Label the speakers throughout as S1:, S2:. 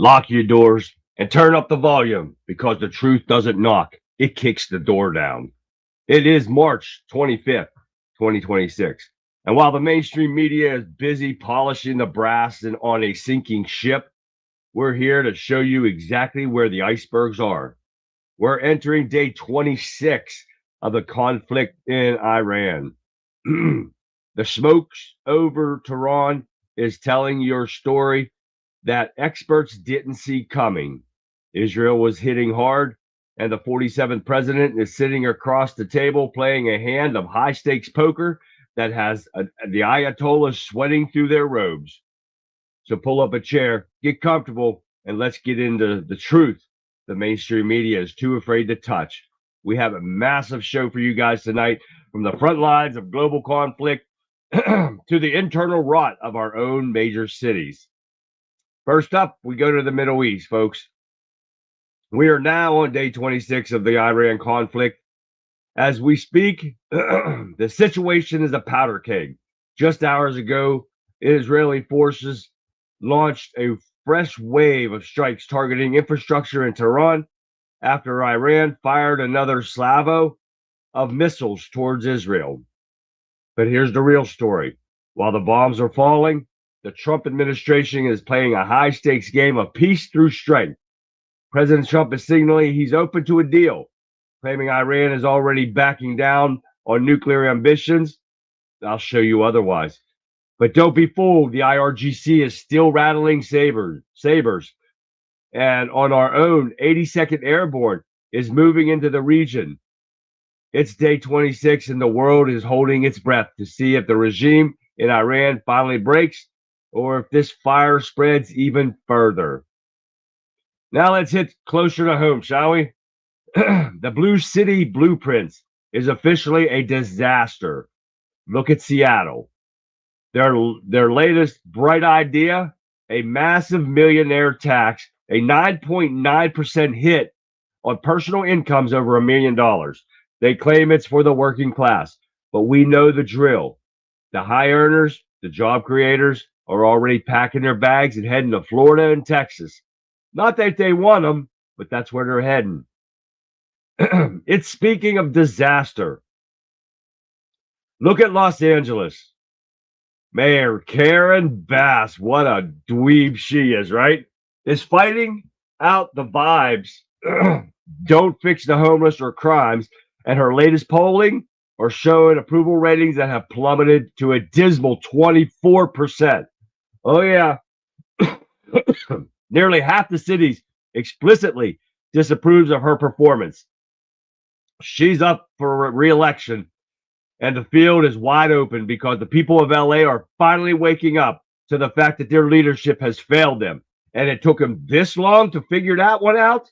S1: Lock your doors and turn up the volume because the truth doesn't knock. It kicks the door down. It is March 25th, 2026. And while the mainstream media is busy polishing the brass and on a sinking ship, we're here to show you exactly where the icebergs are. We're entering day 26 of the conflict in Iran. The smokes over Tehran is telling your story that experts didn't see coming. Israel was hitting hard, and the 47th president is sitting across the table playing a hand of high stakes poker that has the Ayatollahs sweating through their robes. So pull up a chair, get comfortable, and let's get into the truth the mainstream media is too afraid to touch. We have a massive show for you guys tonight, from the front lines of global conflict to the internal rot of our own major cities. First up, we go to the Middle East, folks. We are now on day 26 of the Iran conflict. As we speak, the situation is a powder keg. Just hours ago, Israeli forces launched a fresh wave of strikes targeting infrastructure in Tehran after Iran fired another salvo of missiles towards Israel. But here's the real story. While the bombs are falling, the Trump administration is playing a high-stakes game of peace through strength. President Trump is signaling he's open to a deal, claiming Iran is already backing down on nuclear ambitions. I'll show you otherwise. But don't be fooled. The IRGC is still rattling sabers. And on our own, 82nd Airborne is moving into the region. It's day 26, and the world is holding its breath to see if the regime in Iran finally breaks or if this fire spreads even further. Now let's hit closer to home, shall we? The Blue City Blueprints is officially a disaster. Look at Seattle. Their latest bright idea, a massive millionaire tax, a 9.9% hit on personal incomes over $1 million. They claim it's for the working class, but we know the drill. The high earners, the job creators, are already packing their bags and heading to Florida and Texas. Not that they want them, but that's where they're heading. It's speaking of disaster. Look at Los Angeles. Mayor Karen Bass, what a dweeb she is, right? Is fighting out the vibes. Don't fix the homeless or crimes. And her latest polling are showing approval ratings that have plummeted to a dismal 24%. Oh, yeah. Nearly half the cities explicitly disapproves of her performance. She's up for re-election, and the field is wide open because the people of LA are finally waking up to the fact that their leadership has failed them. And it took them this long to figure that one out.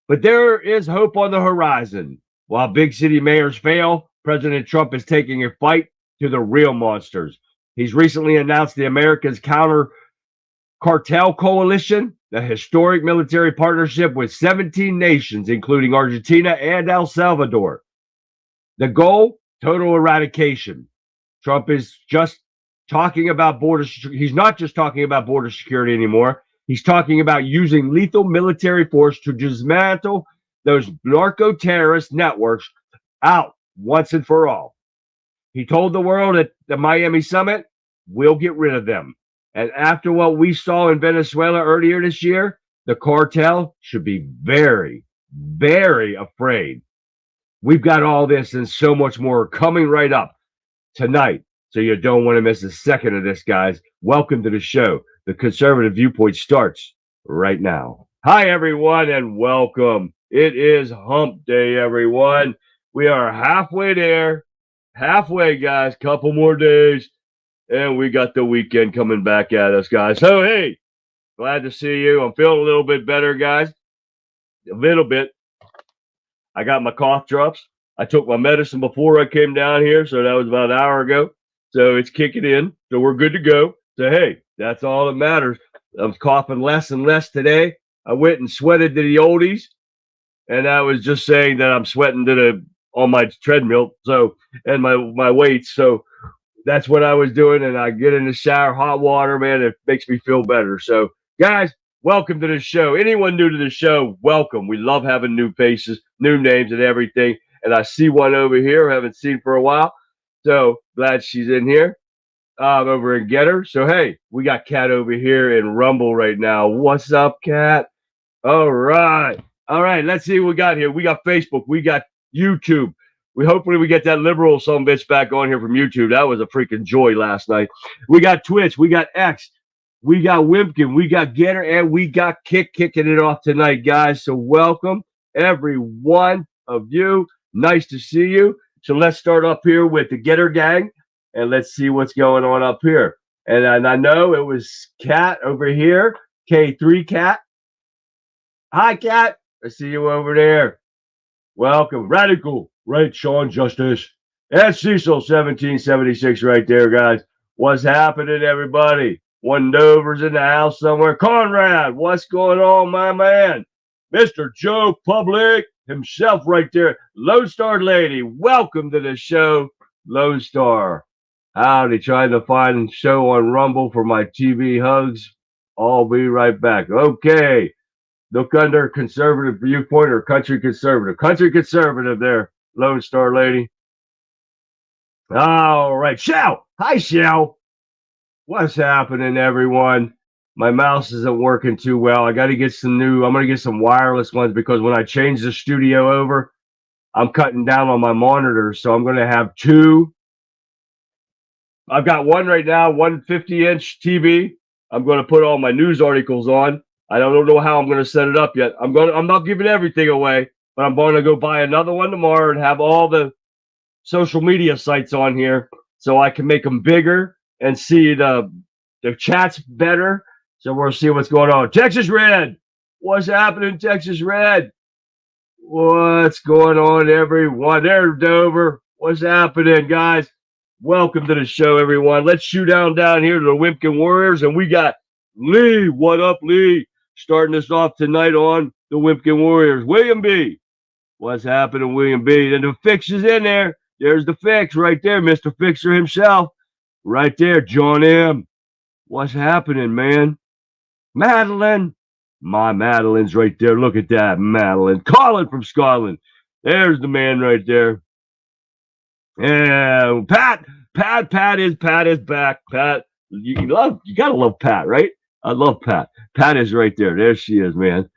S1: But there is hope on the horizon. While big city mayors fail, President Trump is taking a fight to the real monsters. He's recently announced the America's Counter Cartel Coalition, a historic military partnership with 17 nations, including Argentina and El Salvador. The goal, total eradication. Trump is just talking about he's not just talking about border security anymore. He's talking about using lethal military force to dismantle those narco-terrorist networks out once and for all. He told the world at the Miami summit, we'll get rid of them. And after what we saw in Venezuela earlier this year, the cartel should be very, very afraid. We've got all this and so much more coming right up tonight. So you don't want to miss a second of this, guys. Welcome to the show. The Conservative Viewpoint starts right now. Hi, everyone, and welcome. It is hump day, everyone. We are halfway there. Halfway, guys. Couple more days. And we got the weekend coming back at us, guys. So, hey, glad to see you. I'm feeling a little bit better, guys. A little bit. I got my cough drops. I took my medicine before I came down here, so that was about an hour ago. So it's kicking in. So we're good to go. So, hey, that's all that matters. I'm coughing less and less today. I went and sweated to the oldies, and I was just saying that I'm sweating on my treadmill, so, and my weights. So that's what I was doing, and I get in the shower, hot water, man. It makes me feel better. So, guys, welcome to the show. Anyone new to the show, welcome. We love having new faces, new names, and everything. And I see one over here I haven't seen for a while. So glad she's in here. Over in Getter. So hey, we got Kat over here in Rumble right now. What's up, Kat? All right. All right. Let's see what we got here. We got Facebook. We got YouTube. Hopefully we get that liberal son bitch back on here from YouTube. That was a freaking joy last night. We got Twitch. We got X. We got Wimpkin. We got Getter, and we got kicking it off tonight, guys. So welcome every one of you. Nice to see you. So let's start up here with the Getter gang, and let's see what's going on up here. And I know it was Kat over here, K3 Kat. Hi, Kat. I see you over there. Welcome. Radical. Right, Sean Justice. And Cecil 1776 right there, guys. What's happening, everybody? One Dover's in the house somewhere. Conrad, what's going on, my man? Mr. Joe Public himself right there. Lone Star Lady, welcome to the show, Lone Star. Howdy, trying to find a show on Rumble for my TV hugs. I'll be right back. Okay. Look under conservative viewpoint or country conservative. Country conservative there, Lone Star Lady. All right. Shell. Hi, Shell. What's happening, everyone? My mouse isn't working too well. I got to get some new. I'm going to get some wireless ones because when I change the studio over, I'm cutting down on my monitors. So I'm going to have two. I've got one right now, 150-inch TV. I'm going to put all my news articles on. I don't know how I'm going to set it up yet. I'm not giving everything away, but I'm going to go buy another one tomorrow and have all the social media sites on here so I can make them bigger and see the chats better. So we'll see what's going on. Texas Red. What's happening, Texas Red? What's going on, everyone? There, Dover. What's happening, guys? Welcome to the show, everyone. Let's shoot down here to the Wimpkin Warriors, and we got Lee. What up, Lee? Starting us off tonight on the Wimpkin Warriors. William B. What's happening, William B? And the Fix is in there. There's the Fix right there, Mr. Fixer himself. Right there, John M. What's happening, man? Madeline. My Madeline's right there. Look at that, Madeline. Colin from Scotland. There's the man right there. And Pat is back. Pat, you gotta love Pat, right? I love Pat. Pat is right there. There she is, man.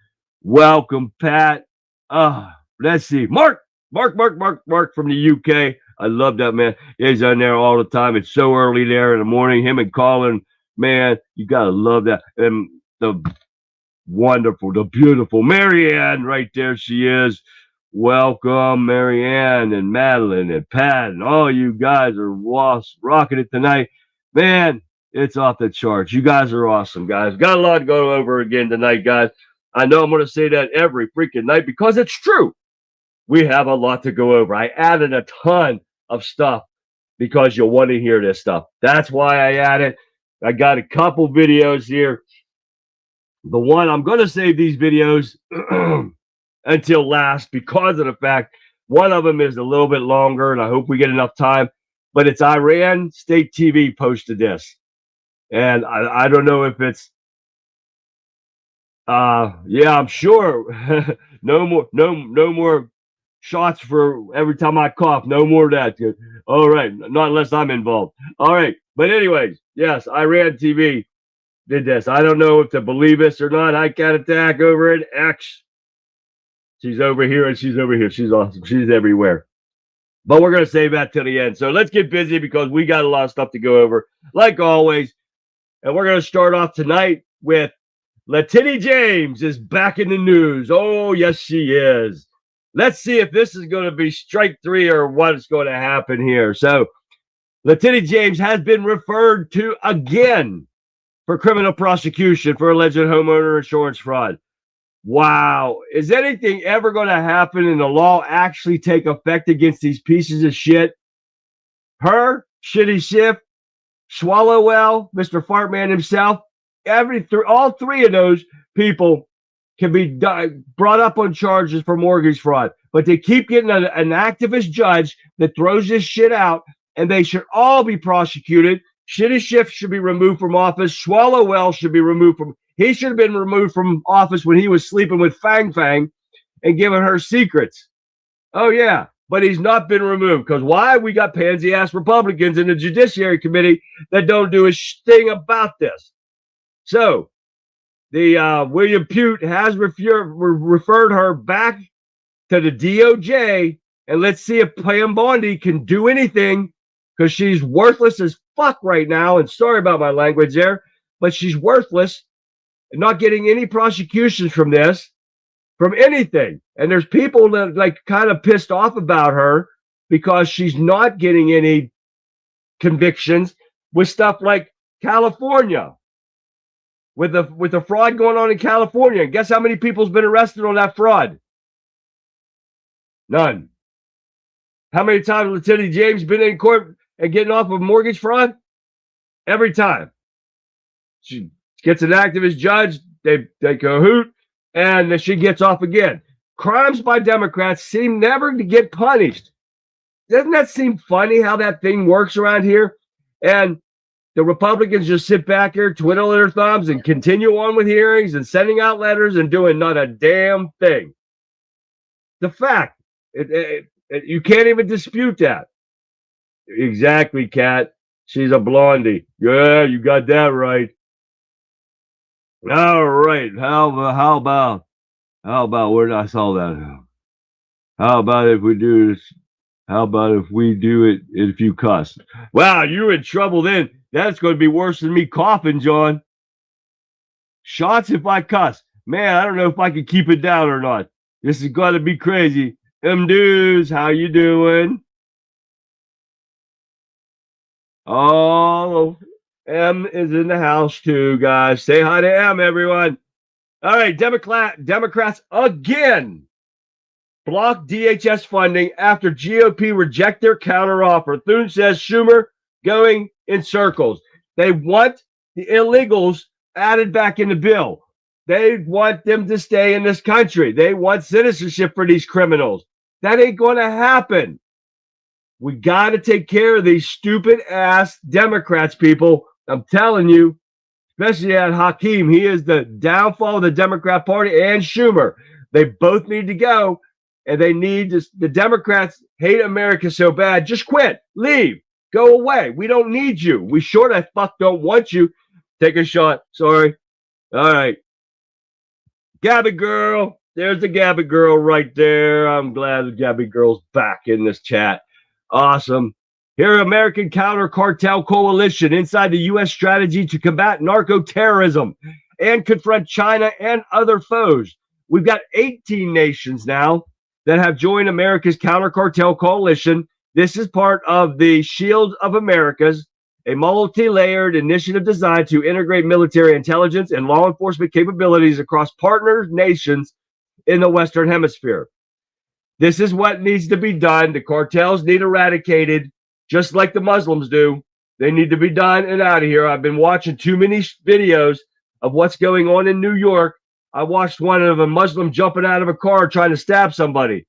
S1: Welcome, Pat. Let's see. Mark from the UK. I love that, man. He's on there all the time. It's so early there in the morning. Him and Colin, man, you gotta love that. And the wonderful, the beautiful Marianne right there. She is. Welcome, Marianne and Madeline and Pat and all you guys are rocking it tonight. Man, it's off the charts. You guys are awesome, guys. Got a lot to go over again tonight, guys. I know I'm going to say that every freaking night because it's true. We have a lot to go over. I added a ton of stuff because you'll want to hear this stuff. That's why I added. I got a couple videos here. The one, I'm going to save these videos until last because of the fact one of them is a little bit longer, and I hope we get enough time. But it's Iran State TV posted this. And I don't know if it's yeah, I'm sure. no more shots for every time I cough. No more of that. All right, not unless I'm involved. All right. But anyways, yes, Iran TV did this. I don't know if to believe this or not. I got attack over at X. She's over here and she's over here. She's awesome. She's everywhere. But we're going to save that till the end. So let's get busy because we got a lot of stuff to go over, like always. And we're going to start off tonight with LETITIA James is back in the news. Oh, yes, she is. Let's see if this is going to be strike three or what's going to happen here. So LETITIA James has been referred to again for criminal prosecution for alleged homeowner insurance fraud. Wow. Is anything ever going to happen and the law actually take effect against these pieces of shit? Her, Shitty Schiff, Swallowwell, Mr. Fartman himself, all three of those people can be brought up on charges for mortgage fraud. But they keep getting an activist judge that throws this shit out, and they should all be prosecuted. Shitty Schiff should be removed from office. Swallowwell should be removed from. He should have been removed from office when he was sleeping with Fang Fang and giving her secrets. Oh, yeah. But he's not been removed. Because why? We got pansy-ass Republicans in the Judiciary Committee that don't do a thing about this. So, the William Pute has referred her back to the DOJ, and let's see if Pam Bondi can do anything, because she's worthless as fuck right now, and sorry about my language there, but she's worthless and not getting any prosecutions from this, from anything. And there's people that like kind of pissed off about her because she's not getting any convictions with stuff like California. With the fraud going on in California. Guess how many people's been arrested on that fraud? None. How many times has Letitia James been in court and getting off of mortgage fraud? Every time. She gets an activist judge, they cahoot, and then she gets off again. Crimes by Democrats seem never to get punished. Doesn't that seem funny how that thing works around here? And the Republicans just sit back here, twiddling their thumbs, and continue on with hearings and sending out letters and doing not a damn thing. The fact, you can't even dispute that. Exactly, Kat. She's a blondie. Yeah, you got that right. All right. How about where I saw that? How about if we do this? How about if we do it if you cuss? Wow, you're in trouble then. That's going to be worse than me coughing, John. Shots if I cuss. Man, I don't know if I can keep it down or not. This is going to be crazy. Dudes, how you doing? Oh, M is in the house too, guys. Say hi to M, everyone. All right, Democrats again block DHS funding after GOP reject their counteroffer. Thune says Schumer going in circles. They want the illegals added back in the bill. They want them to stay in this country. They want citizenship for these criminals. That ain't going to happen. We got to take care of these stupid ass Democrats, people. I'm telling you, especially at Hakeem. He is the downfall of the Democrat Party and Schumer. They both need to go, and they need to, the Democrats hate America so bad. Just quit. Leave. Go away. We don't need you. We sure the fuck don't want you. Take a shot. Sorry. All right. Gabby girl. There's the Gabby girl right there. I'm glad the Gabby girl's back in this chat. Awesome. Here, American Counter Cartel Coalition inside the U.S. strategy to combat narco-terrorism and confront China and other foes. We've got 18 nations now that have joined America's Counter Cartel Coalition. This is part of the Shield of Americas, a multi-layered initiative designed to integrate military intelligence and law enforcement capabilities across partner nations in the Western Hemisphere. This is what needs to be done. The cartels need eradicated, just like the Muslims do. They need to be done and out of here. I've been watching too many videos of what's going on in New York. I watched one of a Muslim jumping out of a car trying to stab somebody.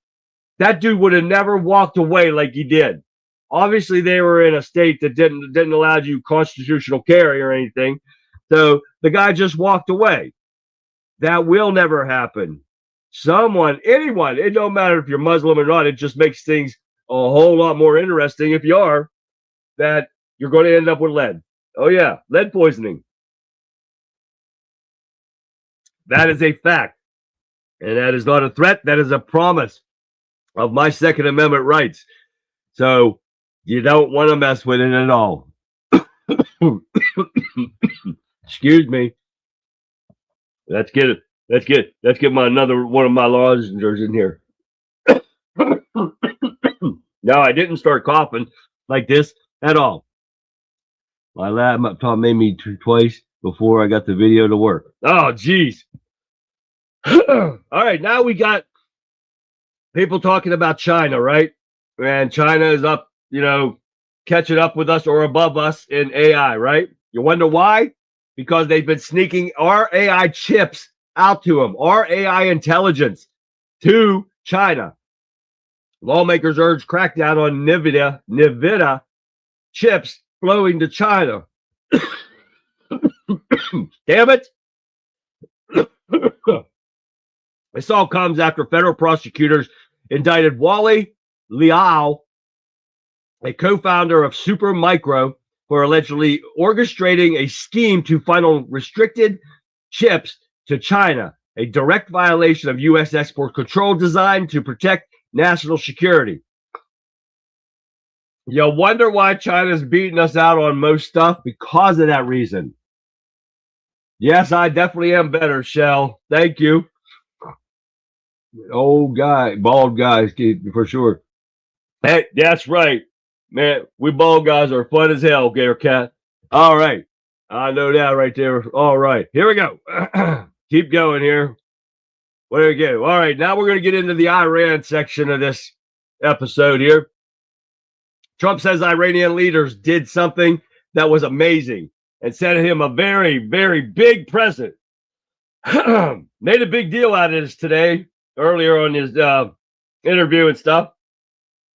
S1: That dude would have never walked away like he did. Obviously, they were in a state that didn't allow you constitutional carry or anything. So the guy just walked away. That will never happen. Anyone, it don't matter if you're Muslim or not. It just makes things a whole lot more interesting if you are, that you're going to end up with lead. Oh, yeah, lead poisoning. That is a fact. And that is not a threat. That is a promise of my Second Amendment rights. So you don't want to mess with it at all. Excuse me. Let's get another one of my lozenges in here. No, I didn't start coughing like this at all. My laptop made me twice before I got the video to work. Oh, geez. All right, now we got people talking about China, right? And China is up, catching up with us or above us in AI, right? You wonder why? Because they've been sneaking our AI chips out to them, our AI intelligence to China. Lawmakers urge crackdown on NVIDIA chips flowing to China. Damn it. This all comes after federal prosecutors indicted Wally Liao, a co-founder of Supermicro, for allegedly orchestrating a scheme to funnel restricted chips to China, a direct violation of U.S. export control designed to protect national security. You wonder why China's beating us out on most stuff? Because of that reason. Yes, I definitely am better, Shell. Thank you. Old guy, bald guys, for sure. Hey, that's right. Man, we bald guys are fun as hell, Gator Cat. All right. I know that right there. All right. Here we go. Keep going here. What do we get? All right. Now we're going to get into the Iran section of this episode here. Trump says Iranian leaders did something that was amazing and sent him a very, very big present. Made a big deal out of this today, earlier on his interview and stuff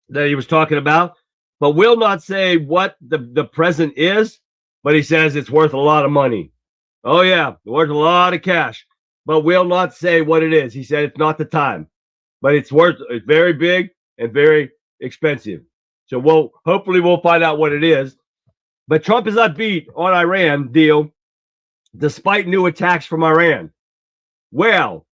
S1: that he was talking about, but will not say what the present is, but he says it's worth a lot of money. Oh, yeah, worth a lot of cash, but will not say what it is. He said it's not the time, but it's very big and very expensive. So hopefully we'll find out what it is. But Trump is not beat on Iran deal, despite new attacks from Iran. Well,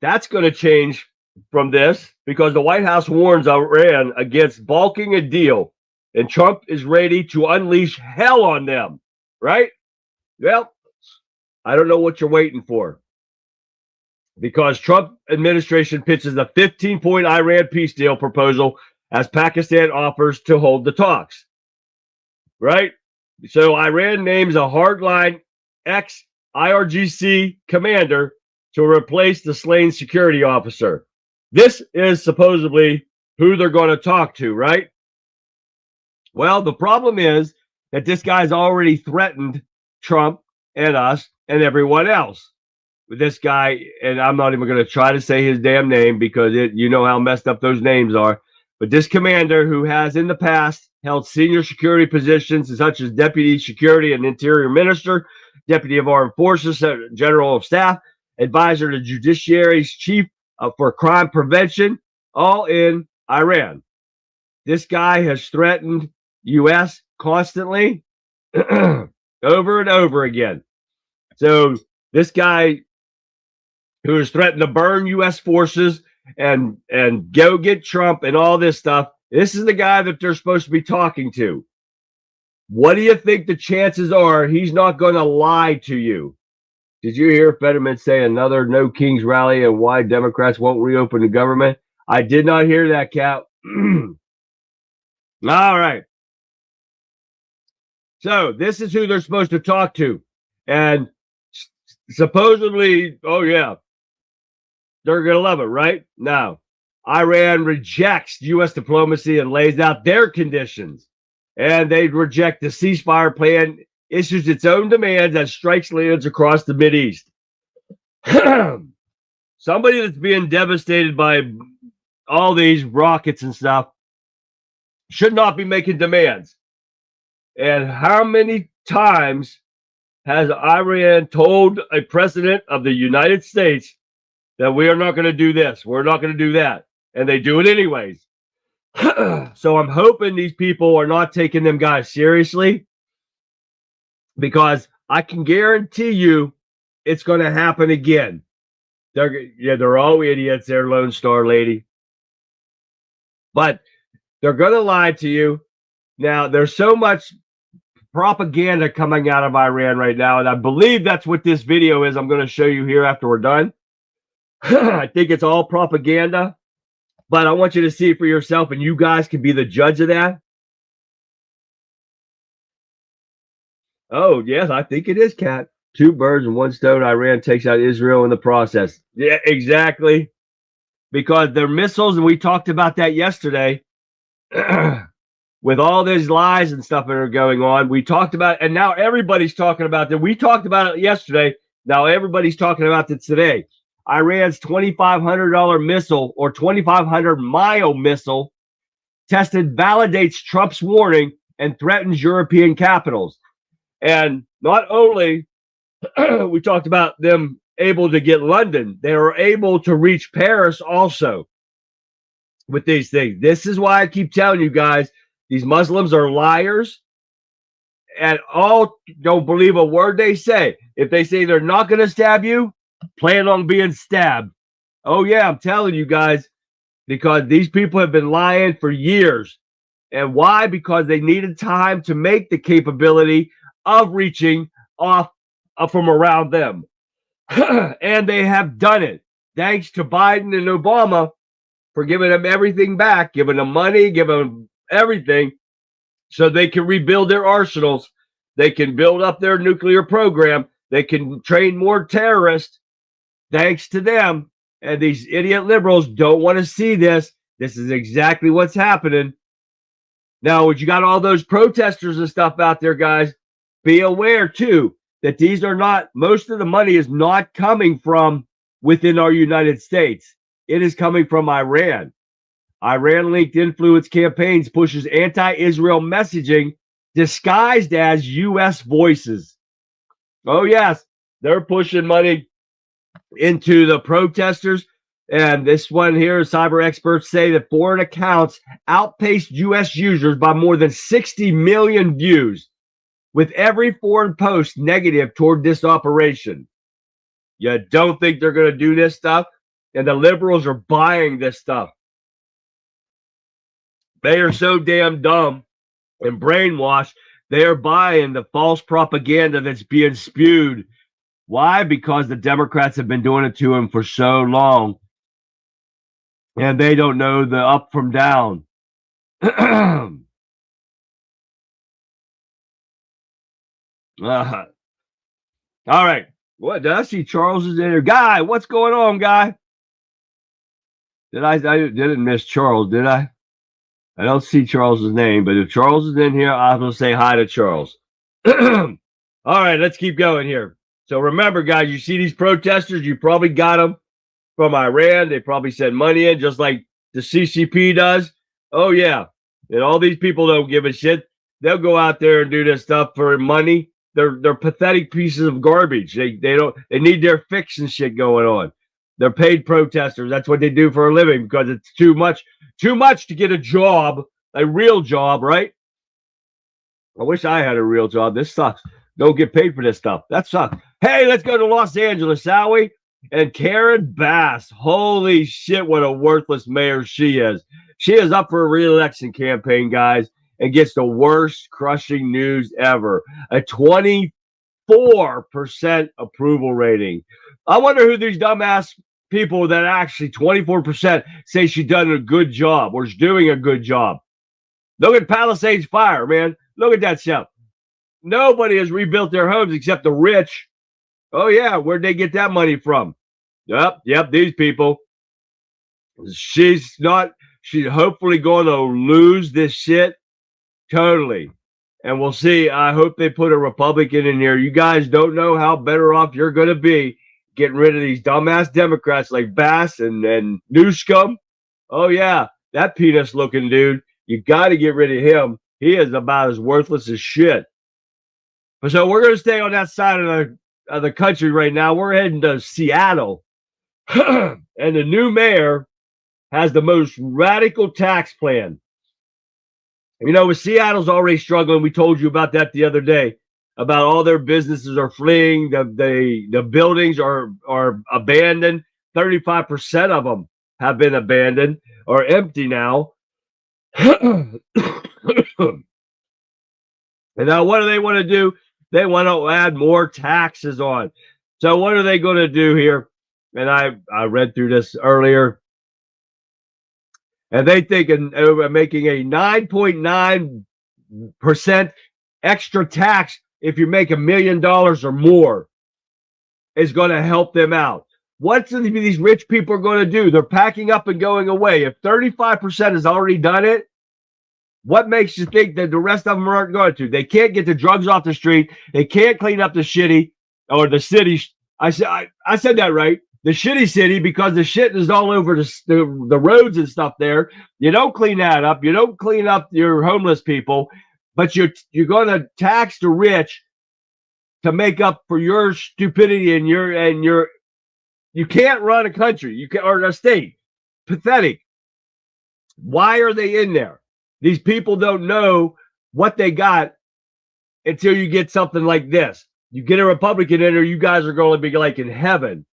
S1: that's going to change from this because the White House warns Iran against balking a deal, and Trump is ready to unleash hell on them, right? Well, I don't know what you're waiting for, because Trump administration pitches a 15-point Iran peace deal proposal as Pakistan offers to hold the talks, right? So Iran names a hardline ex-IRGC commander to replace the slain security officer. This is supposedly who they're going to talk to, right? Well, the problem is that this guy's already threatened Trump and us and everyone else. With this guy, and I'm not even going to try to say his damn name because you know how messed up those names are. But this commander, who has in the past held senior security positions such as Deputy Security and Interior Minister, Deputy of Armed Forces, General of Staff, Advisor to Judiciary's Chief for Crime Prevention, all in Iran. This guy has threatened U.S. constantly, over and over again. So this guy who has threatened to burn U.S. forces and go get Trump and all this stuff, this is the guy that they're supposed to be talking to. What do you think the chances are he's not going to lie to you? Did you hear Fetterman say another No Kings rally and why Democrats won't reopen the government? I did not hear that, Cap. All right. So this is who they're supposed to talk to. And supposedly, oh, yeah, they're going to love it, right? Now, Iran rejects U.S. diplomacy and lays out their conditions. And they reject the ceasefire plan, issues its own demands that strikes lands across the Mideast. Somebody that's being devastated by all these rockets and stuff should not be making demands. And how many times has Iran told a president of the United States that we are not going to do this, we're not going to do that, and they do it anyways? So I'm hoping these people are not taking them guys seriously, because I can guarantee you it's going to happen again. They're all idiots. They're Lone Star Lady. But they're going to lie to you. Now, there's so much propaganda coming out of Iran right now, and I believe that's what this video is I'm going to show you here after we're done. I think it's all propaganda, but I want you to see it for yourself, and you guys can be the judge of that. Oh, yes, I think it is, Cat. 2 birds and 1 stone. Iran takes out Israel in the process. Yeah, exactly. Because their missiles, and we talked about that yesterday, with all these lies and stuff that are going on. We talked about, and now everybody's talking about that. We talked about it yesterday. Now everybody's talking about it today. Iran's $2,500 missile, or 2,500-mile missile, tested validates Trump's warning and threatens European capitals. And not only we talked about them able to get London. They were able to reach Paris also with these things. This is why I keep telling you guys, these Muslims are liars and all don't believe a word they say. If they say they're not going to stab you, plan on being stabbed. Oh, yeah, I'm telling you guys, because these people have been lying for years. And why? Because they needed time to make the capability of reaching off from around them. And they have done it. Thanks to Biden and Obama for giving them everything back, giving them money, giving them everything so they can rebuild their arsenals. They can build up their nuclear program. They can train more terrorists thanks to them. And these idiot liberals don't want to see this. This is exactly what's happening. Now, you got all those protesters and stuff out there, guys. Be aware, too, that these are not, most of the money is not coming from within our United States. It is coming from Iran. Iran-linked influence campaigns pushes anti-Israel messaging disguised as U.S. voices. Oh, yes, they're pushing money into the protesters. And this one here, cyber experts say that foreign accounts outpaced U.S. users by more than 60 million views, with every foreign post negative toward this operation. You don't think they're going to do this stuff? And the liberals are buying this stuff. They are so damn dumb and brainwashed. They are buying the false propaganda that's being spewed. Why? Because the Democrats have been doing it to them for so long. And they don't know the up from down. All right. What did I see? Charles is in here. Guy, what's going on, Guy? I didn't miss Charles, did I? I don't see Charles's name, but if Charles is in here, I'm going to say hi to Charles. All right, let's keep going here. So remember, guys, you see these protesters, you probably got them from Iran. They probably sent money in just like the CCP does. Oh, yeah. And all these people don't give a shit. They'll go out there and do this stuff for money. They're pathetic pieces of garbage. They need their fix and shit going on. They're paid protesters. That's what they do for a living because it's too much to get a job, a real job, right? I wish I had a real job. This sucks. Don't get paid for this stuff. That sucks. Hey, let's go to Los Angeles, shall we? And Karen Bass. Holy shit, what a worthless mayor she is. She is up for a re-election campaign, guys, and gets the worst crushing news ever. A 24% approval rating. I wonder who these dumbass people that actually 24% say she's done a good job or is doing a good job. Look at Palisades Fire, man. Look at that stuff. Nobody has rebuilt their homes except the rich. Oh, yeah. Where'd they get that money from? Yep, these people. She's hopefully going to lose this shit totally. And we'll see. I hope they put a Republican in here. You guys don't know how better off you're going to be getting rid of these dumbass Democrats like Bass and Newscomb. Oh, yeah, that penis-looking dude. You got to get rid of him. He is about as worthless as shit. So we're going to stay on that side of the country right now. We're heading to Seattle. And the new mayor has the most radical tax plan. You know, Seattle's already struggling. We told you about that the other day. About all their businesses are fleeing. The buildings are abandoned. 35% of them have been abandoned or empty now. And now what do they want to do? They want to add more taxes on. So what are they going to do here? And I read through this earlier. And they think making a 9.9% extra tax if you make $1 million or more is going to help them out. What's these rich people are going to do? They're packing up and going away. If 35% has already done it, what makes you think that the rest of them aren't going to? They can't get the drugs off the street. They can't clean up the shitty or the city. I said that right. The shitty city, because the shit is all over the roads and stuff there. You don't clean that up. You don't clean up your homeless people. But you're going to tax the rich to make up for your stupidity and your You can't run a country. You can, or a state. Pathetic. Why are they in there? These people don't know what they got until you get something like this. You get a Republican in there, you guys are going to be like in heaven.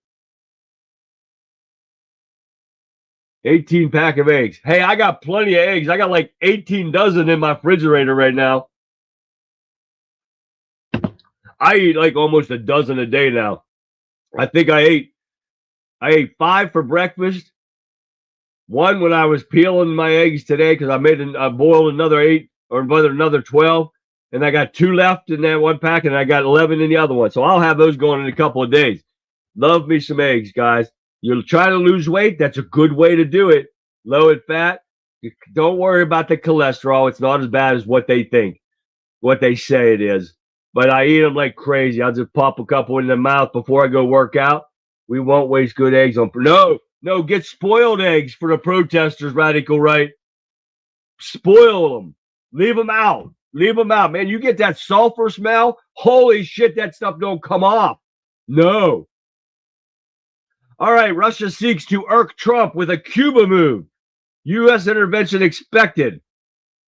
S1: 18 pack of eggs. Hey, I got plenty of eggs. I got like 18 dozen in my refrigerator right now. I eat like almost a dozen a day now. I think I ate 5 for breakfast. 1 when I was peeling my eggs today because I boiled another 8 or another 12. And I got 2 left in that 1 pack, and I got 11 in the other one. So I'll have those going in a couple of days. Love me some eggs, guys. You're trying to lose weight. That's a good way to do it. Low in fat. Don't worry about the cholesterol. It's not as bad as what they think, what they say it is. But I eat them like crazy. I'll just pop a couple in the mouth before I go work out. We won't waste good eggs on. No, get spoiled eggs for the protesters, radical right. Spoil them. Leave them out. Leave them out, man. You get that sulfur smell. Holy shit, that stuff don't come off. No. All right, Russia seeks to irk Trump with a Cuba move. U.S. intervention expected.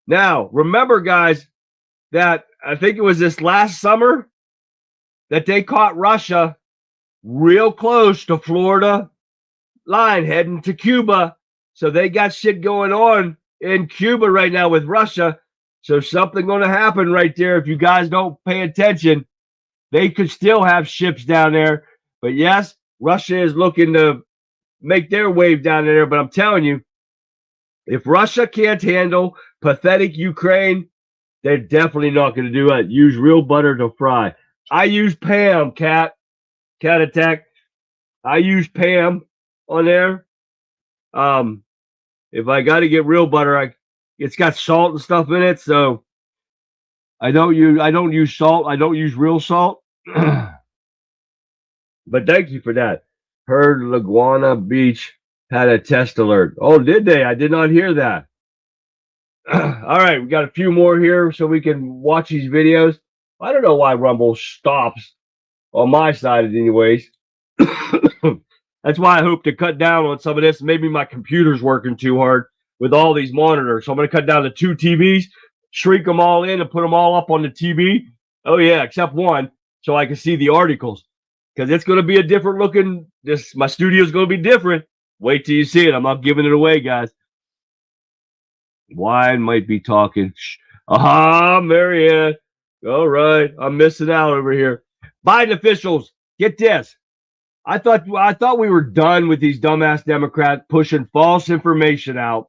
S1: Now, remember, guys, that I think it was this last summer that they caught Russia real close to Florida line heading to Cuba. So they got shit going on in Cuba right now with Russia. So something going to happen right there. If you guys don't pay attention, they could still have ships down there. But yes, Russia is looking to make their wave down there. But I'm telling you, if Russia can't handle pathetic Ukraine, they're definitely not going to do it. Use real butter to fry. I use Pam, Cat Attack. I use Pam on there. If I got to get real butter, it's got salt and stuff in it, so I don't use salt. I don't use real salt. But thank you for that. Heard Laguna Beach had a test alert. Oh, did they? I did not hear that. All right, we got a few more here so we can watch these videos. I don't know why Rumble stops on my side anyways. That's why I hope to cut down on some of this. Maybe my computer's working too hard with all these monitors. So I'm going to cut down to 2 TVs, shrink them all in and put them all up on the TV. Oh, yeah, except one, so I can see the articles. Because it's going to be a different looking, my studio's going to be different. Wait till you see it. I'm not giving it away, guys. Wine might be talking. Aha, Marianne. All right, I'm missing out over here. Biden officials, get this. I thought we were done with these dumbass Democrats pushing false information out.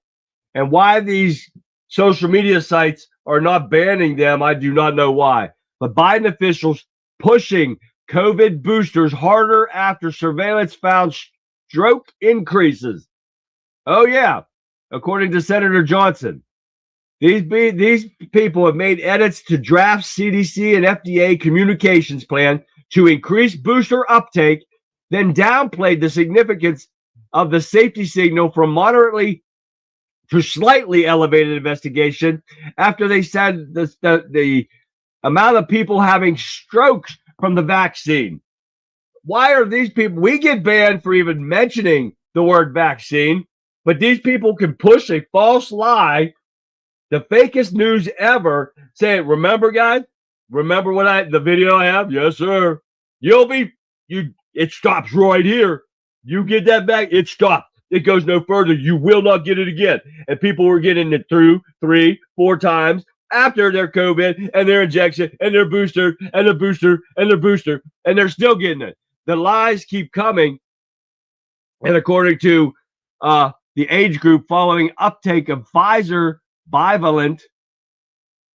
S1: And why these social media sites are not banning them, I do not know why. But Biden officials pushing COVID boosters harder after surveillance found stroke increases. Oh, yeah. According to Senator Johnson, these people have made edits to draft CDC and FDA communications plan to increase booster uptake, then downplayed the significance of the safety signal from moderately to slightly elevated investigation after they said the amount of people having strokes from the vaccine. Why are these people? We get banned for even mentioning the word vaccine, but these people can push a false lie, the fakest news ever, saying, remember, guys? Remember the video I have? Yes, sir. It stops right here. You get that back, it stops. It goes no further. You will not get it again. And people were getting it through 3, 4 times after their COVID and their injection and their booster and their booster and their booster, and they're still getting it. The lies keep coming. And according to the age group following uptake of Pfizer bivalent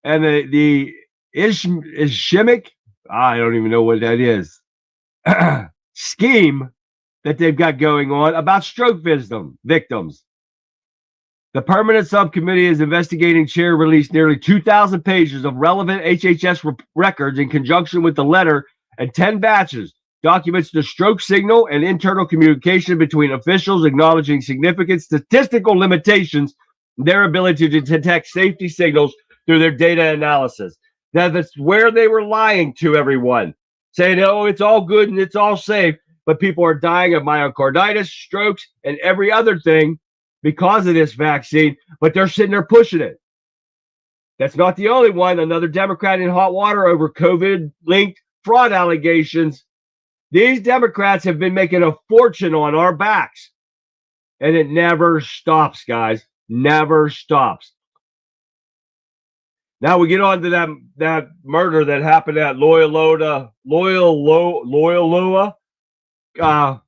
S1: and the ischemic, I don't even know what that is, scheme that they've got going on about stroke victims. The permanent subcommittee is investigating chair released nearly 2,000 pages of relevant HHS records in conjunction with the letter and 10 batches, documents the stroke signal and internal communication between officials acknowledging significant statistical limitations in their ability to detect safety signals through their data analysis. That's where they were lying to everyone, saying, oh, it's all good and it's all safe. but people are dying of myocarditis, strokes, and every other thing because of this vaccine, but they're sitting there pushing it. That's not the only one. Another Democrat in hot water over COVID-linked fraud allegations. These Democrats have been making a fortune on our backs. And it never stops, guys. Never stops. Now we get on to that murder that happened at Loyola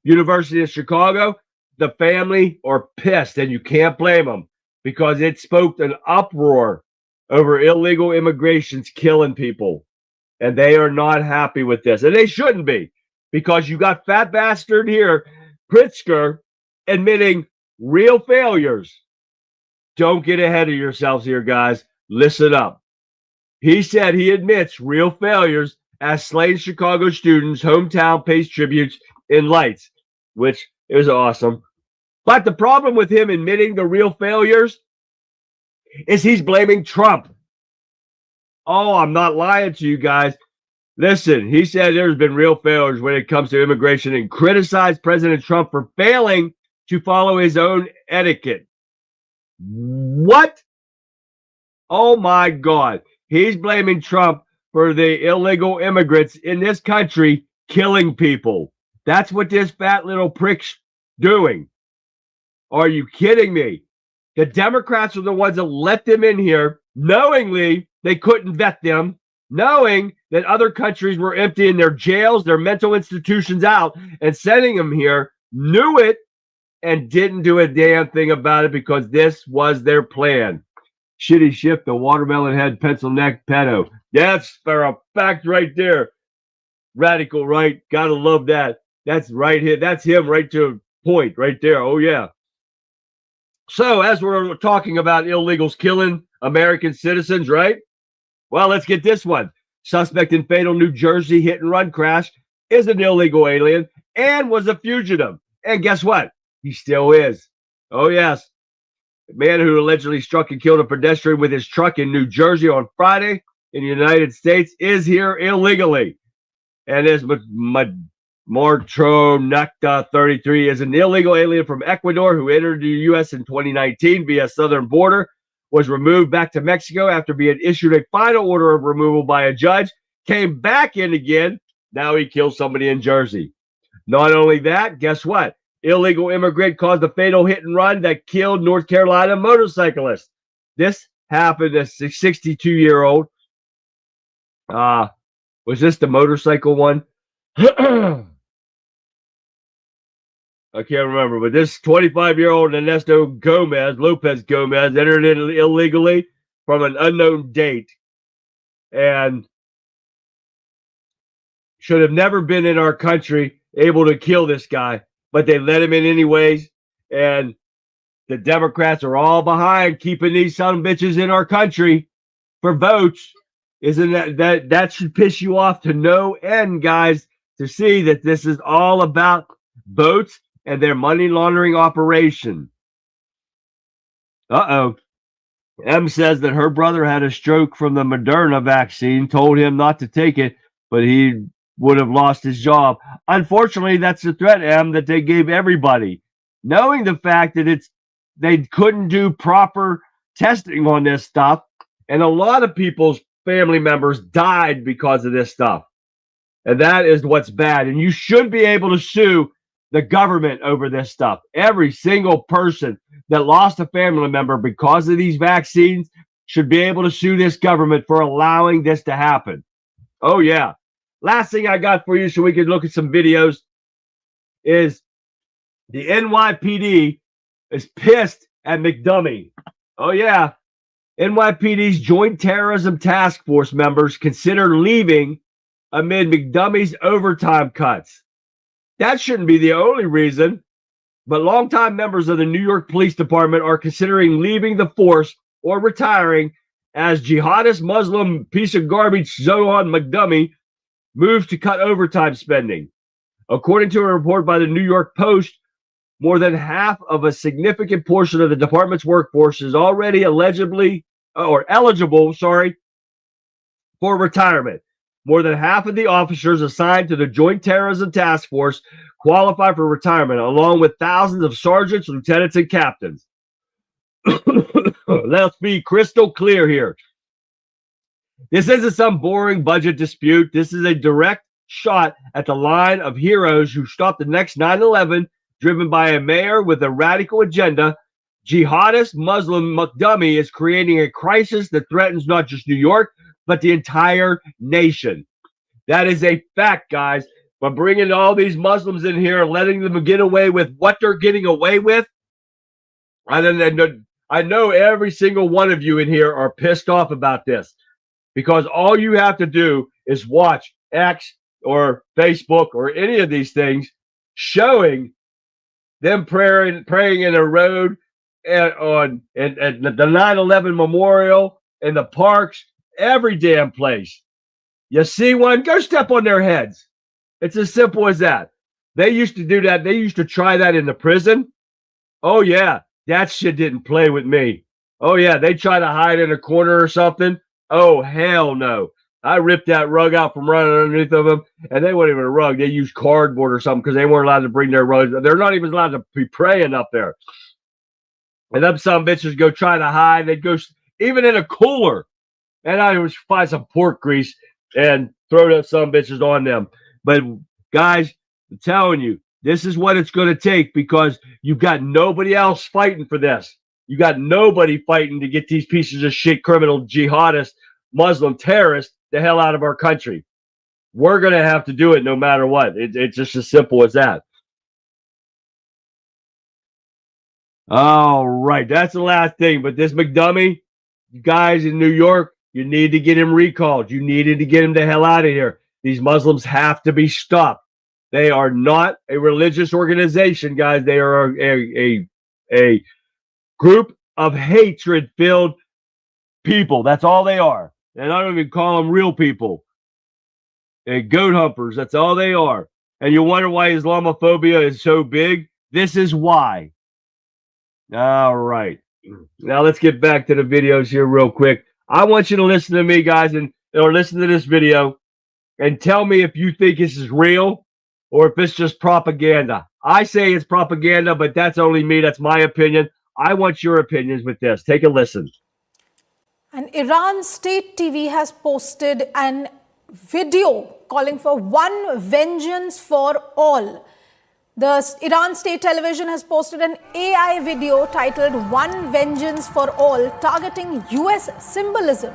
S1: University of Chicago. The family are pissed, and you can't blame them because it spoke an uproar over illegal immigrations killing people. And they are not happy with this. And they shouldn't be, because you got fat bastard here, Pritzker, admitting real failures. Don't get ahead of yourselves here, guys. Listen up. He said he admits real failures as slain Chicago students' hometown pays tributes in lights, which is awesome. But the problem with him admitting the real failures is he's blaming Trump. Oh, I'm not lying to you guys. Listen, he said there's been real failures when it comes to immigration and criticized President Trump for failing to follow his own etiquette. What? Oh my God. He's blaming Trump for the illegal immigrants in this country killing people. That's what this fat little prick's doing. Are you kidding me? The Democrats are the ones that let them in here, knowingly they couldn't vet them, knowing that other countries were emptying their jails, their mental institutions out, and sending them here, knew it, and didn't do a damn thing about it because this was their plan. Shitty shift, the watermelon head, pencil neck, pedo. That's for a fact right there. Radical right. Gotta love that. That's right here. That's him right to a point right there. Oh, yeah. So, as we're talking about illegals killing American citizens, right? Well, let's get this one. Suspect in fatal New Jersey hit-and-run crash is an illegal alien and was a fugitive. And guess what? He still is. Oh, yes. The man who allegedly struck and killed a pedestrian with his truck in New Jersey on Friday in the United States is here illegally. And this Martro Nacta 33 is an illegal alien from Ecuador who entered the U.S. in 2019 via southern border, was removed back to Mexico after being issued a final order of removal by a judge, came back in again. Now he killed somebody in Jersey. Not only that, guess what? Illegal immigrant caused a fatal hit and run that killed North Carolina motorcyclist. This happened to a 62-year-old. Was this the motorcycle one? I can't remember, but this 25-year-old Ernesto Lopez Gomez, entered in illegally from an unknown date and should have never been in our country able to kill this guy, but they let him in anyways, and the Democrats are all behind keeping these son of bitches in our country for votes. Isn't that should piss you off to no end, guys, to see that this is all about votes and their money laundering operation. Uh-oh. M says that her brother had a stroke from the Moderna vaccine, told him not to take it, but he would have lost his job. Unfortunately, that's the threat, M, that they gave everybody. Knowing the fact that they couldn't do proper testing on this stuff, and a lot of people's family members died because of this stuff. And that is what's bad. And you should be able to sue the government over this stuff. Every single person that lost a family member because of these vaccines should be able to sue this government for allowing this to happen. Oh, yeah. Last thing I got for you so we can look at some videos is the NYPD is pissed at McDummy. Oh, yeah. NYPD's Joint Terrorism Task Force members consider leaving amid McDummy's overtime cuts. That shouldn't be the only reason, but longtime members of the New York Police Department are considering leaving the force or retiring as jihadist Muslim piece of garbage Zohan McDummy moves to cut overtime spending. According to a report by the New York Post, more than half of a significant portion of the department's workforce is already eligible for retirement. more than half of the officers assigned to the Joint Terrorism Task Force qualify for retirement, along with thousands of sergeants, lieutenants, and captains. Let's be crystal clear here. This isn't some boring budget dispute. This is a direct shot at the line of heroes who stopped the next 9/11, driven by a mayor with a radical agenda. Jihadist Muslim McDummy is creating a crisis that threatens not just New York, but the entire nation. That is a fact, guys. But bringing all these Muslims in here and letting them get away with what they're getting away with, I know every single one of you in here are pissed off about this, because all you have to do is watch X or Facebook or any of these things showing them praying in a road at the 9/11 memorial, in the parks, every damn place. You see one, go step on their heads. It's as simple as that. They used to do that. They used to try that in the prison. Oh, yeah, that shit didn't play with me. Oh, yeah, they try to hide in a corner or something. Oh, hell no. I ripped that rug out from running underneath of them, and they weren't even a rug. They used cardboard or something because they weren't allowed to bring their rugs. They're not even allowed to be praying up there. And them some bitches go try to hide. They'd go even in a cooler. And I would find some pork grease and throw those some bitches on them. But guys, I'm telling you, this is what it's going to take, because you've got nobody else fighting for this. You got nobody fighting to get these pieces of shit, criminal, jihadist, Muslim terrorists the hell out of our country. We're going to have to do it no matter what. It's just as simple as that. All right, that's the last thing. But this McDummy, you guys in New York, you need to get him recalled. You needed to get him the hell out of here. These Muslims have to be stopped. They are not a religious organization, guys. They are a group of hatred-filled people. That's all they are. And I don't even call them real people. And goat humpers, that's all they are. And you wonder why Islamophobia is so big? This is why. All right. Now let's get back to the videos here real quick. I want you to listen to me, guys, or listen to this video and tell me if you think this is real or if it's just propaganda. I say it's propaganda, but that's only me. That's my opinion. I want your opinions with this. Take a listen.
S2: And Iran state TV has posted an video calling for one vengeance for all. The Iran state television has posted an AI video titled One Vengeance for All, targeting US symbolism.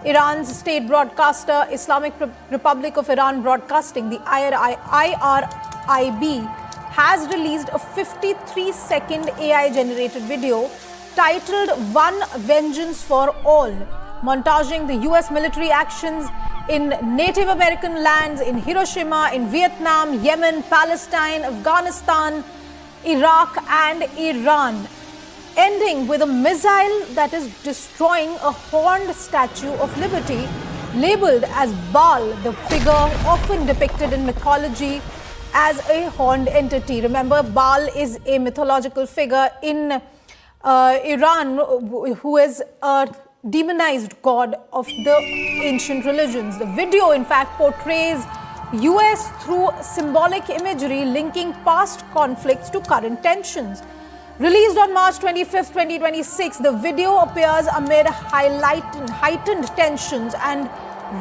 S2: Iran's state broadcaster, Islamic Republic of Iran Broadcasting, the IRIB, has released a 53-second AI-generated video titled One Vengeance for All, montaging the US military actions in Native American lands, in Hiroshima, in Vietnam, Yemen, Palestine, Afghanistan, Iraq, and Iran, ending with a missile that is destroying a horned Statue of Liberty, labeled as Baal, the figure often depicted in mythology as a horned entity. Remember, Baal is a mythological figure in Iran who is a demonized god of the ancient religions. The video, in fact, portrays US through symbolic imagery linking past conflicts to current tensions. Released on March 25th, 2026, the video appears amid heightened tensions and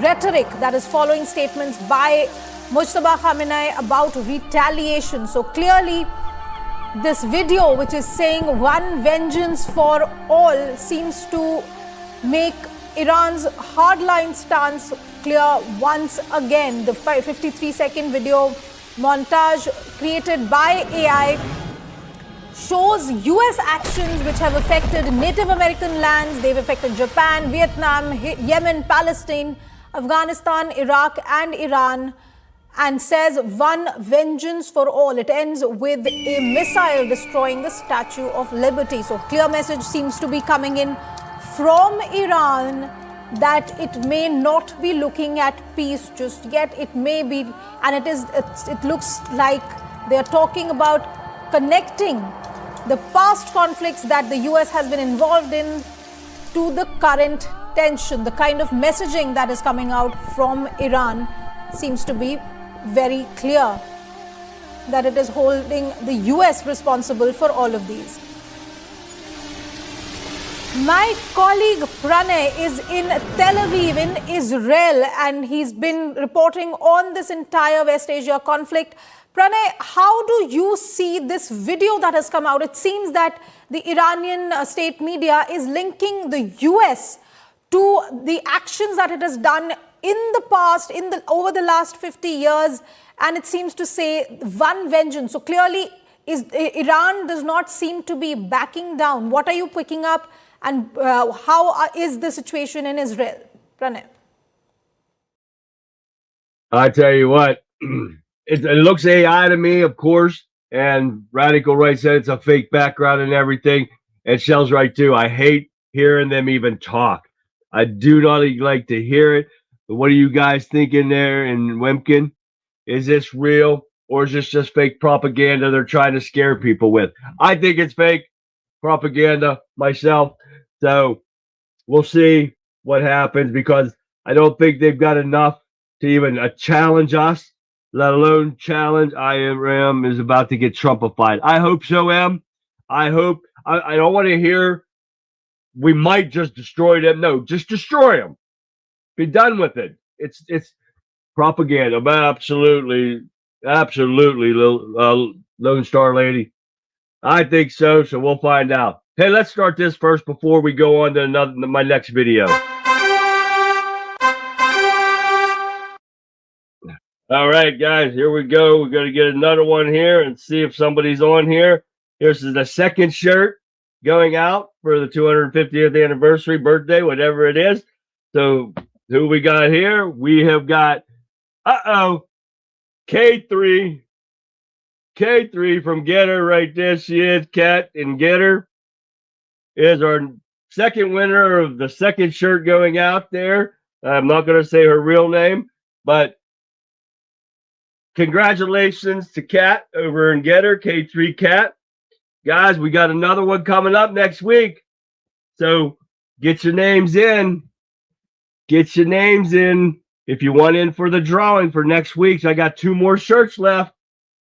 S2: rhetoric that is following statements by Mujtaba Khamenei about retaliation. So clearly, this video, which is saying one vengeance for all, seems to make Iran's hardline stance clear once again. The 53-second video montage created by AI shows US actions which have affected Native American lands. They've affected Japan, Vietnam, Yemen, Palestine, Afghanistan, Iraq, and Iran, and says one vengeance for all. It ends with a missile destroying the Statue of Liberty. So clear message seems to be coming in from Iran that it may not be looking at peace just yet. It may be, and it looks like they're talking about connecting the past conflicts that the US has been involved in to the current tension, the kind of messaging that is coming out from Iran seems to be very clear that it is holding the US responsible for all of these. My colleague Pranay is in Tel Aviv in Israel, and he's been reporting on this entire West Asia conflict. Pranay, how do you see this video that has come out? It seems that the Iranian state media is linking the US to the actions that it has done in the past, over the last 50 years, and it seems to say one vengeance. So clearly, Iran does not seem to be backing down. What are you picking up, and how is the situation in Israel? Pranay.
S1: I tell you what, it looks AI to me, of course, and Radical Right said it's a fake background and everything. And Shell's right too. I hate hearing them even talk. I do not like to hear it. But what are you guys thinking there in Wemkin? Is this real, or is this just fake propaganda they're trying to scare people with? I think it's fake propaganda myself. So we'll see what happens, because I don't think they've got enough to even challenge us, let alone challenge IRM is about to get Trumpified. I hope so, Em. I hope. I don't want to hear we might just destroy them. No, just destroy them. Be done with it. It's propaganda. Absolutely, Lone Star Lady. I think so. So we'll find out. Hey, let's start this first before we go on to my next video. All right, guys, here we go. We're going to get another one here and see if somebody's on here. This is the second shirt going out for the 250th anniversary, birthday, whatever it is. So who we got here? We have got, K3. K3 from Getter right there. She is Kat in Getter. Is our second winner of the second shirt going out there. I'm not going to say her real name, but congratulations to Kat over in Getter, K3 Kat. Guys, we got another one coming up next week. So get your names in. Get your names in if you want in for the drawing for next week. So I got 2 more shirts left.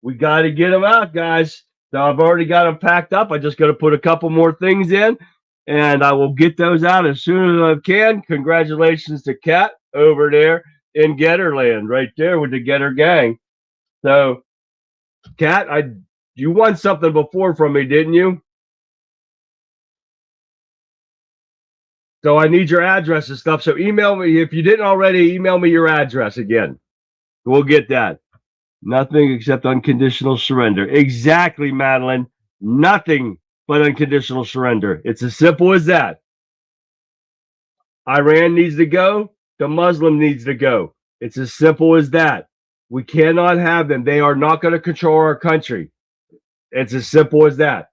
S1: We got to get them out, guys. So I've already got them packed up. I just got to put a couple more things in, and I will get those out as soon as I can. Congratulations to Kat over there in Getterland, right there with the Getter gang. So, Kat, you won something before from me, didn't you? So I need your address and stuff. So email me. If you didn't already, email me your address again. We'll get that. Nothing except unconditional surrender. Exactly, Madeline. Nothing but unconditional surrender. It's as simple as that. Iran needs to go. The Muslim needs to go. It's as simple as that. We cannot have them. They are not going to control our country. It's as simple as that.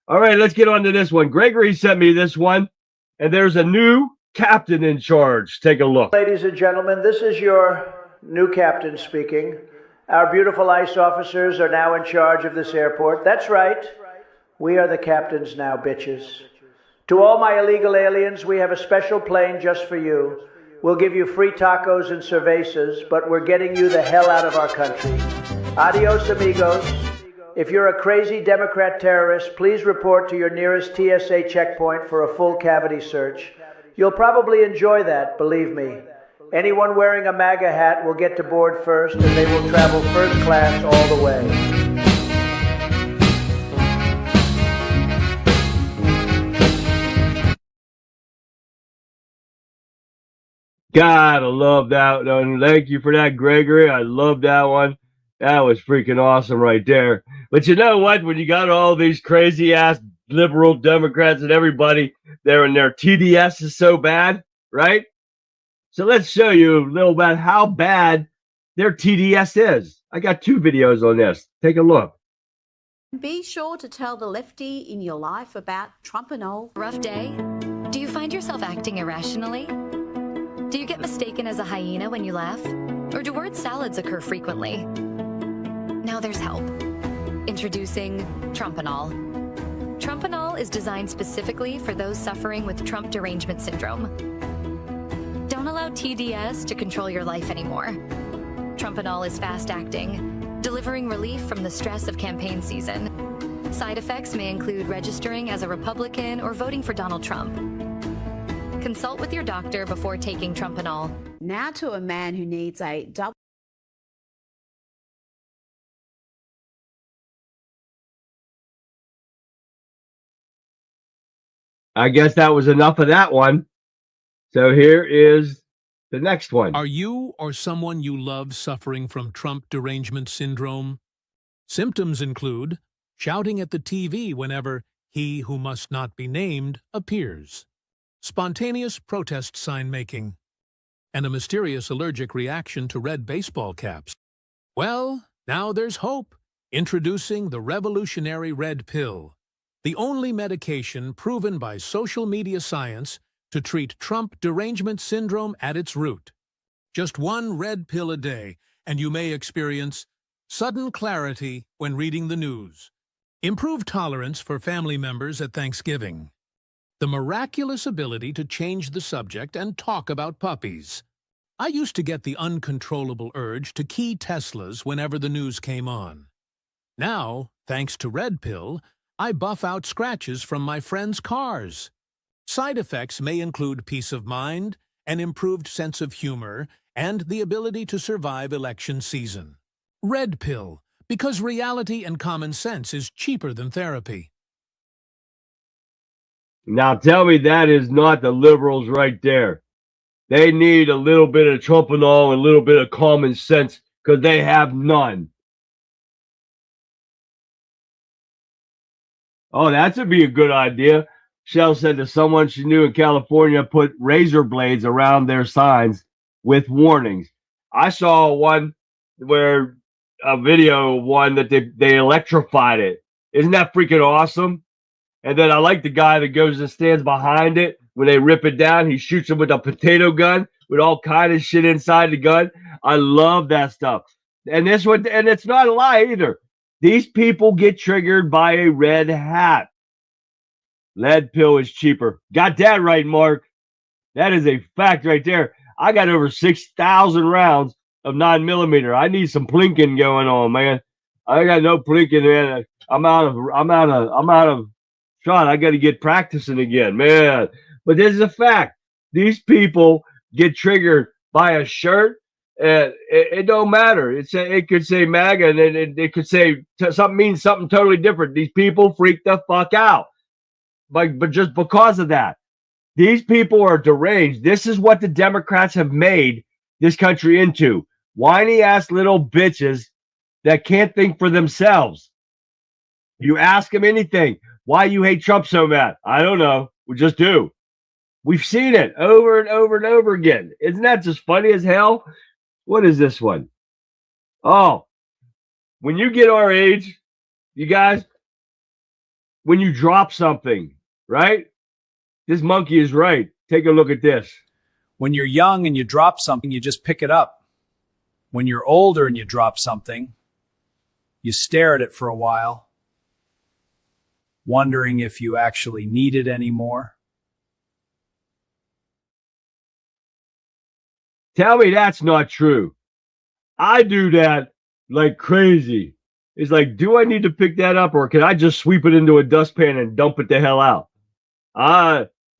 S1: All right, let's get on to this one. Gregory sent me this one, and there's a new captain in charge. Take a look.
S3: Ladies and gentlemen, this is your new captain speaking. Our beautiful ICE officers are now in charge of this airport. That's right. We are the captains now, bitches. To all my illegal aliens, we have a special plane just for you. We'll give you free tacos and cervezas, but we're getting you the hell out of our country. Adios, amigos. If you're a crazy Democrat terrorist, please report to your nearest TSA checkpoint for a full cavity search. You'll probably enjoy that, believe me. Anyone wearing a MAGA hat will get to board first, and they will travel first class all the way.
S1: God, I love that one. Thank you for that, Gregory. I love that one. That was freaking awesome right there. But you know what? When you got all these crazy-ass liberal Democrats and everybody there and their TDS is so bad, right? So let's show you a little about how bad their TDS is. I got 2 videos on this. Take a look.
S4: Be sure to tell the lefty in your life about Trump and all.
S5: Rough day? Do you find yourself acting irrationally? Do you get mistaken as a hyena when you laugh? Or do word salads occur frequently? Now there's help. Introducing Trump and all. Trump and all is designed specifically for those suffering with Trump derangement syndrome. don't allow TDS to control your life anymore. Trumpanol is fast-acting, delivering relief from the stress of campaign season. Side effects may include registering as a Republican or voting for Donald Trump. Consult with your doctor before taking Trumpanol.
S4: Now to a man who needs a double.
S1: I guess that was enough of that one. So here is the next one.
S6: Are you or someone you love suffering from Trump derangement syndrome? Symptoms include shouting at the TV whenever he who must not be named appears, spontaneous protest sign-making, and a mysterious allergic reaction to red baseball caps. Well, now there's hope. Introducing the revolutionary red pill, the only medication proven by social media science to treat Trump derangement syndrome at its root. Just one red pill a day, and you may experience sudden clarity when reading the news, improved tolerance for family members at Thanksgiving, the miraculous ability to change the subject and talk about puppies. I used to get the uncontrollable urge to key Teslas whenever the news came on. Now, thanks to Red Pill, I buff out scratches from my friends' cars. Side effects may include peace of mind, an improved sense of humor, and the ability to survive election season. Red Pill, because reality and common sense is cheaper than therapy.
S1: Now tell me that is not the liberals right there. They need a little bit of Trumpanol and a little bit of common sense because they have none. Oh, that would be a good idea. Shell said to someone she knew in California, put razor blades around their signs with warnings. I saw one where a video of one that they electrified it. Isn't that freaking awesome? And then I like the guy that goes and stands behind it. When they rip it down, he shoots them with a potato gun with all kind of shit inside the gun. I love that stuff. And it's not a lie either. These people get triggered by a red hat. Lead pill is cheaper. Got that right, Mark. That is a fact right there. I got over 6,000 rounds of 9mm. I need some plinking going on, man. I got no plinking, man. I'm out of shot. I got to get practicing again, man. But this is a fact. These people get triggered by a shirt. It don't matter. It could say MAGA, and it could say something means something totally different. These people freak the fuck out. But just because of that, these people are deranged. This is what the Democrats have made this country into. Whiny ass little bitches that can't think for themselves. You ask them anything. Why you hate Trump so bad? I don't know. We just do. We've seen it over and over and over again. Isn't that just funny as hell? What is this one? Oh, when you get our age, you guys, when you drop something, right? This monkey is right. Take a look at this.
S7: When you're young and you drop something, you just pick it up. When you're older and you drop something, you stare at it for a while, wondering if you actually need it anymore.
S1: Tell me that's not true. I do that like crazy. It's like, do I need to pick that up, or can I just sweep it into a dustpan and dump it the hell out?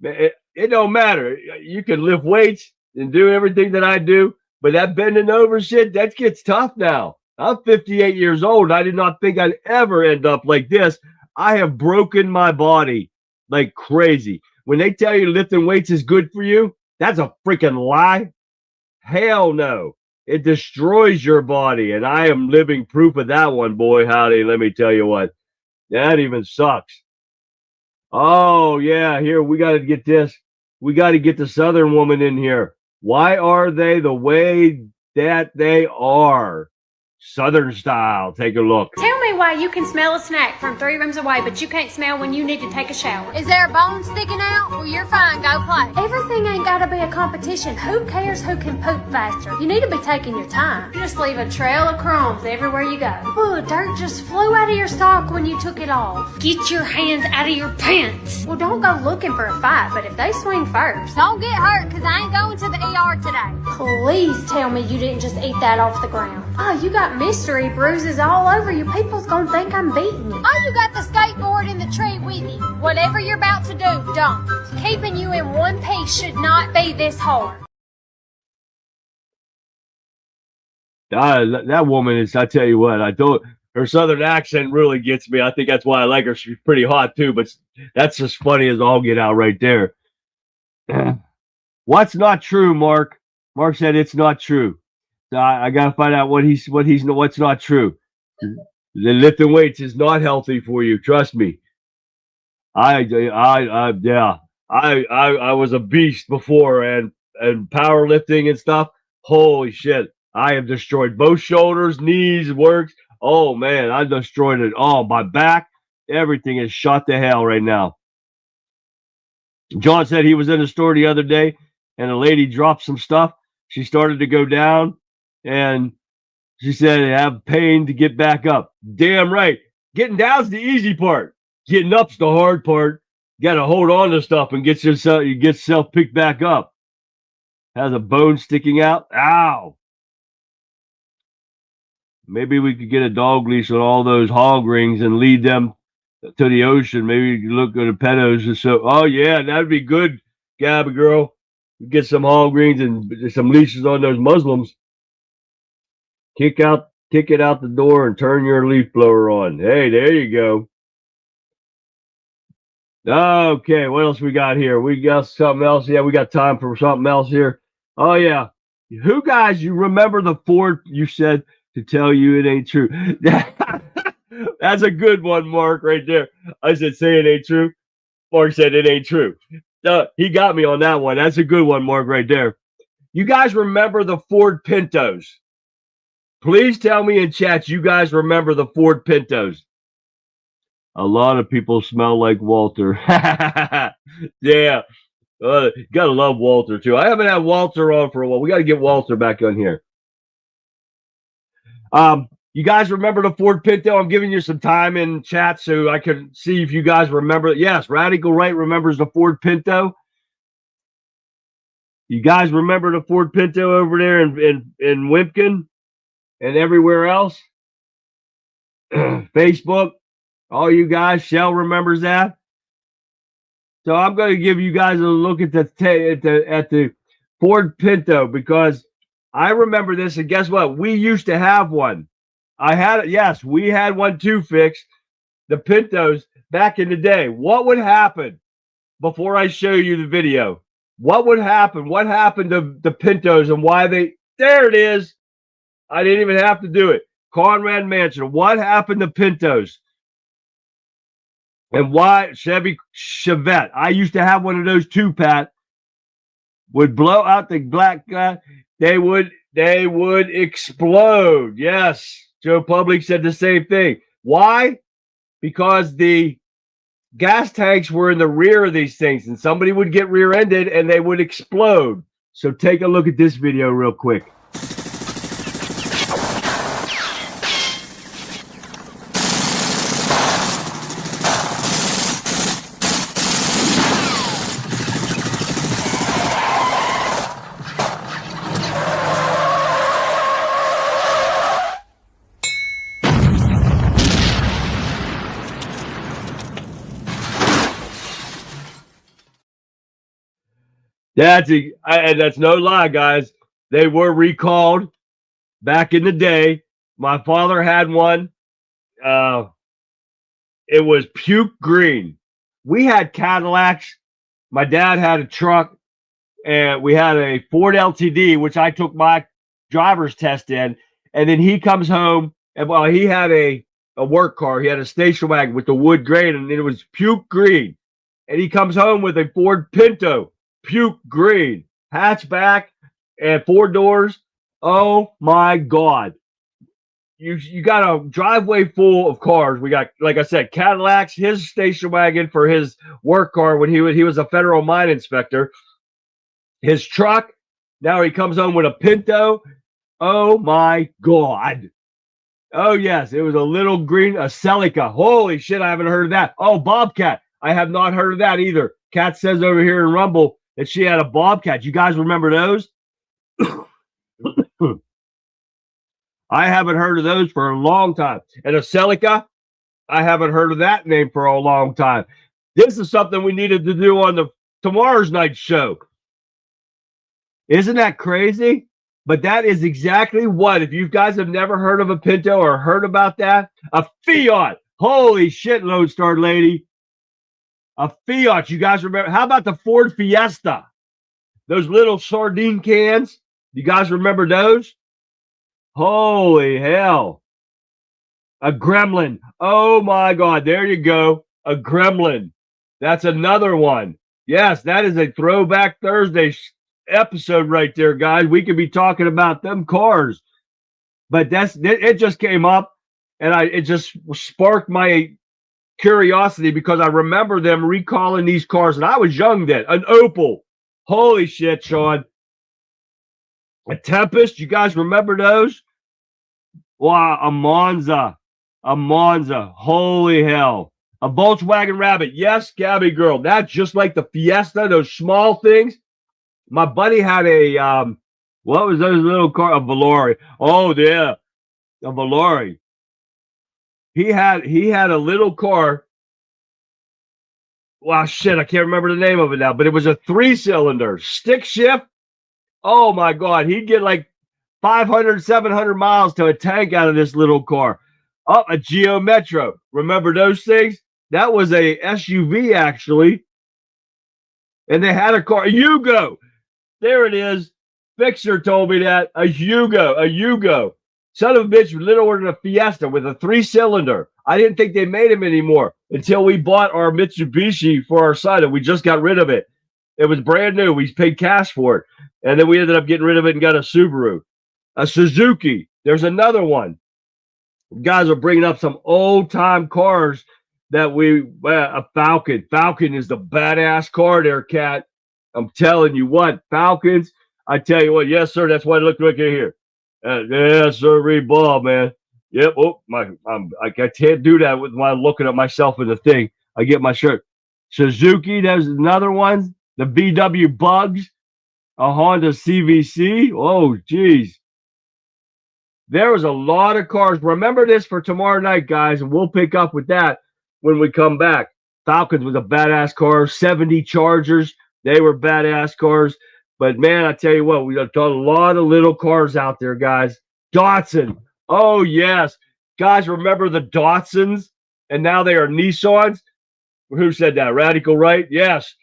S1: It don't matter. You can lift weights and do everything that I do, but that bending over shit, that gets tough now. I'm 58 years old. I did not think I'd ever end up like this. I have broken my body like crazy. When they tell you lifting weights is good for you, that's a freaking lie. Hell no. It destroys your body, and I am living proof of that one, boy. Howdy, let me tell you what. That even sucks. Oh, yeah, here, we got to get this. We got to get the Southern woman in here. Why are they the way that they are? Southern style. Take a look.
S8: Tell me why you can smell a snack from 3 rooms away, but you can't smell when you need to take a shower.
S9: Is there a bone sticking out? Well, you're fine. Go play.
S8: Everything ain't gotta be a competition. Who cares who can poop faster? You need to be taking your time. Just leave a trail of crumbs everywhere you go. Ooh, dirt just flew out of your sock when you took it off. Get your hands out of your pants. Well, don't go looking for a fight, but if they swing first.
S9: Don't get hurt, because I ain't going to the ER today.
S8: Please tell me you didn't just eat that off the ground. Oh, you got mystery bruises all over you. People's gonna think I'm beating you.
S9: Oh, you got the skateboard in the tree with you. Whatever you're about to do, don't. Keeping you in one piece should not be this hard.
S1: That woman is, I tell you what, her Southern accent really gets me. I think that's why I like her. She's pretty hot too, but that's just funny as all get out right there. What's not true, Mark? Mark said it's not true. So I gotta find out what's not true. The lifting weights is not healthy for you. Trust me. I was a beast before, and powerlifting and stuff. Holy shit! I have destroyed both shoulders, knees, works. Oh man, I destroyed it all. My back, everything is shot to hell right now. John said he was in the store the other day, and a lady dropped some stuff. She started to go down, and she said, I have pain to get back up. Damn right. Getting down's the easy part. Getting up's the hard part. You got to hold on to stuff and get yourself picked back up. Has a bone sticking out. Ow. Maybe we could get a dog leash on all those hog rings and lead them to the ocean. Maybe you can look at the pedos and so. Oh, yeah, that'd be good, Gabby girl. Get some hog rings and some leashes on those Muslims. Kick it out the door and turn your leaf blower on. Hey, there you go. Okay, what else we got here? We got something else. Yeah, we got time for something else here. Oh, yeah. Who, guys, you remember the Ford you said to tell you it ain't true? That's a good one, Mark, right there. I said, say it ain't true. Mark said it ain't true. He got me on that one. That's a good one, Mark, right there. You guys remember the Ford Pintos? Please tell me in chat you guys remember the Ford Pintos. A lot of people smell like Walter. Yeah. Gotta love Walter, too. I haven't had Walter on for a while. We got to get Walter back on here. You guys remember the Ford Pinto? I'm giving you some time in chat so I can see if you guys remember. Yes, Radical Right remembers the Ford Pinto. You guys remember the Ford Pinto over there in Wimpkin and everywhere else? Facebook, all you guys, Shell remembers that. So I'm going to give you guys a look at the Ford Pinto because I remember this, and guess what? We used to have one. I had it. Yes, we had one too fixed. The Pintos back in the day. What would happen before I show you the video? What would happen? What happened to the Pintos and why they? There it is. I didn't even have to do it. Conrad Mansion. What happened to Pintos? And why Chevy Chevette? I used to have one of those too, Pat. Would blow out the black guy. They would explode. Yes. Joe Public said the same thing. Why? Because the gas tanks were in the rear of these things, and somebody would get rear-ended and they would explode. So take a look at this video real quick. And that's no lie, guys. They were recalled back in the day. My father had one. It was puke green. We had Cadillacs. My dad had a truck, and we had a Ford LTD, which I took my driver's test in. And then he comes home, and well, he had a work car. He had a station wagon with the wood grain, and it was puke green. And he comes home with a Ford Pinto. Puke green, hatchback, and 4 doors. Oh my God. you got a driveway full of cars. We got, like I said, Cadillacs, his station wagon for his work car when he was a federal mine inspector. His truck. Now he comes home with a Pinto. Oh my God. Oh yes, it was a little green, a Celica. Holy shit, I haven't heard of that. Oh, Bobcat. I have not heard of that either. Kat says over here in Rumble that she had a Bobcat. You guys remember those? I haven't heard of those for a long time. And a Celica, I haven't heard of that name for a long time. This is something we needed to do on the tomorrow's night show. Isn't that crazy? But that is exactly what, if you guys have never heard of a Pinto or heard about that, a Fiat. Holy shit, Lone Star Lady. A Fiat, you guys remember? How about the Ford Fiesta? Those little sardine cans. You guys remember those? Holy hell. A Gremlin. Oh my God, there you go. A Gremlin. That's another one. Yes, that is a Throwback Thursday episode right there, guys. We could be talking about them cars. But it just came up, and it just sparked my curiosity because I remember them recalling these cars, and I was young then. An Opel. Holy shit, Sean. A Tempest. You guys remember those? Wow, a Monza. A Monza. Holy hell. A Volkswagen Rabbit. Yes, Gabby girl. That's just like the Fiesta, those small things. My buddy had a, what was those little car? A Valori. Oh, yeah. A Valori. He had a little car. Wow, shit, I can't remember the name of it now, but it was a 3-cylinder stick shift. Oh my God, he'd get like 500, 700 miles to a tank out of this little car. Oh, a Geo Metro. Remember those things? That was a SUV actually. And they had a car, a Yugo. There it is. Fixer told me that. A Yugo. Son of a bitch, little than a Fiesta with a 3-cylinder. I didn't think they made them anymore until we bought our Mitsubishi for our son, and we just got rid of it. It was brand new. We paid cash for it. And then we ended up getting rid of it and got a Subaru. A Suzuki. There's another one. You guys are bringing up some old-time cars that a Falcon. Falcon is the badass car there, Cat. I'm telling you what, Falcons, I tell you what, yes, sir, that's what it looked like here. Yes, sir, ball, man. Yep. Oh, I can't do that with my looking at myself in the thing. I get my shirt. Suzuki, there's another one. The VW Bugs, a Honda CVC. Oh, geez. There was a lot of cars. Remember this for tomorrow night, guys, and we'll pick up with that when we come back. Falcons was a badass car. 70 Chargers, they were badass cars. But, man, I tell you what, we got a lot of little cars out there, guys. Datsun. Oh, yes. Guys, remember the Datsuns? And now they are Nissans? Who said that? Radical Right? Yes.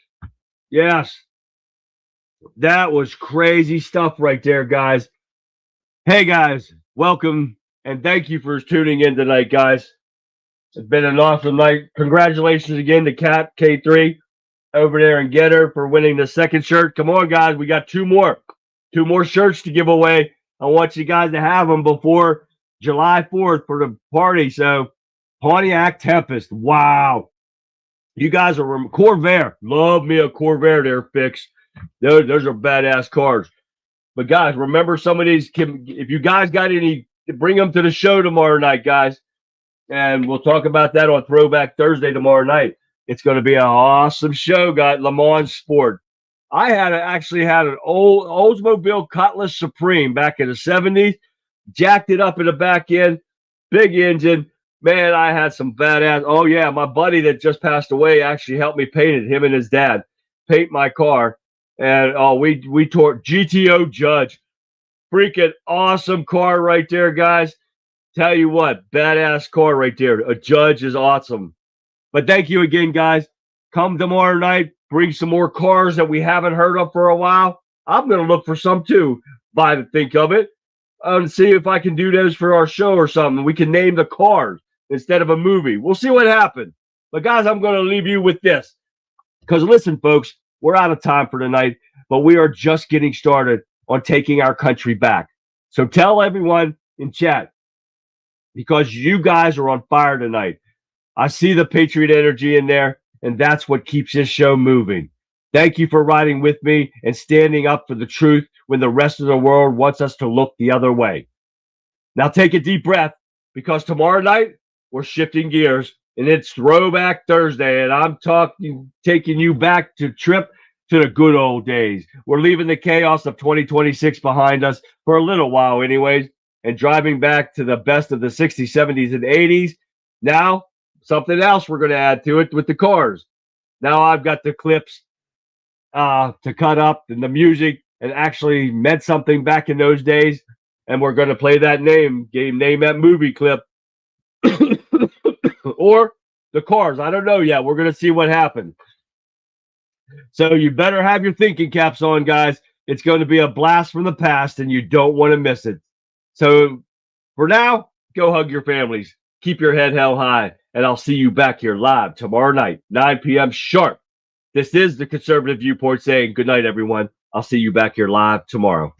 S1: Yes. That was crazy stuff right there, guys. Hey, guys, welcome, and thank you for tuning in tonight, guys. It's been an awesome night. Congratulations again to Cat K3 over there in Getter for winning the second shirt. Come on, guys. We got two more shirts to give away. I want you guys to have them before July 4th for the party. So, Pontiac Tempest. Wow. You guys are Corvair. Love me a Corvair there, Fix. Those are badass cars. But, guys, remember some of these. If you guys got any, bring them to the show tomorrow night, guys. And we'll talk about that on Throwback Thursday tomorrow night. It's going to be an awesome show, guys. Le Mans Sport. I actually had an old Oldsmobile Cutlass Supreme back in the 70s. Jacked it up in the back end. Big engine. Man, I had some badass. Oh, yeah. My buddy that just passed away actually helped me paint it. Him and his dad paint my car. And we tore GTO Judge. Freaking awesome car right there, guys. Tell you what, badass car right there. A Judge is awesome. But thank you again, guys. Come tomorrow night. Bring some more cars that we haven't heard of for a while. I'm going to look for some too, by the think of it. And see if I can do those for our show or something. We can name the cars instead of a movie. We'll see what happens. But, guys, I'm going to leave you with this. Because, listen, folks, we're out of time for tonight. But we are just getting started on taking our country back. So tell everyone in chat, because you guys are on fire tonight. I see the Patriot energy in there, and that's what keeps this show moving. Thank you for riding with me and standing up for the truth when the rest of the world wants us to look the other way. Now take a deep breath, because tomorrow night we're shifting gears, and it's Throwback Thursday, and I'm taking you back to trip to the good old days. We're leaving the chaos of 2026 behind us for a little while anyways, and driving back to the best of the 60s, 70s, and 80s. Now, something else we're going to add to it with the cars. Now I've got the clips to cut up and the music and actually meant something back in those days. And we're going to play that name that movie clip or the cars. I don't know yet. We're going to see what happens. So you better have your thinking caps on, guys. It's going to be a blast from the past and you don't want to miss it. So for now, go hug your families. Keep your head held high. And I'll see you back here live tomorrow night, 9 p.m. sharp. This is the Conservative Viewpoint saying good night, everyone. I'll see you back here live tomorrow.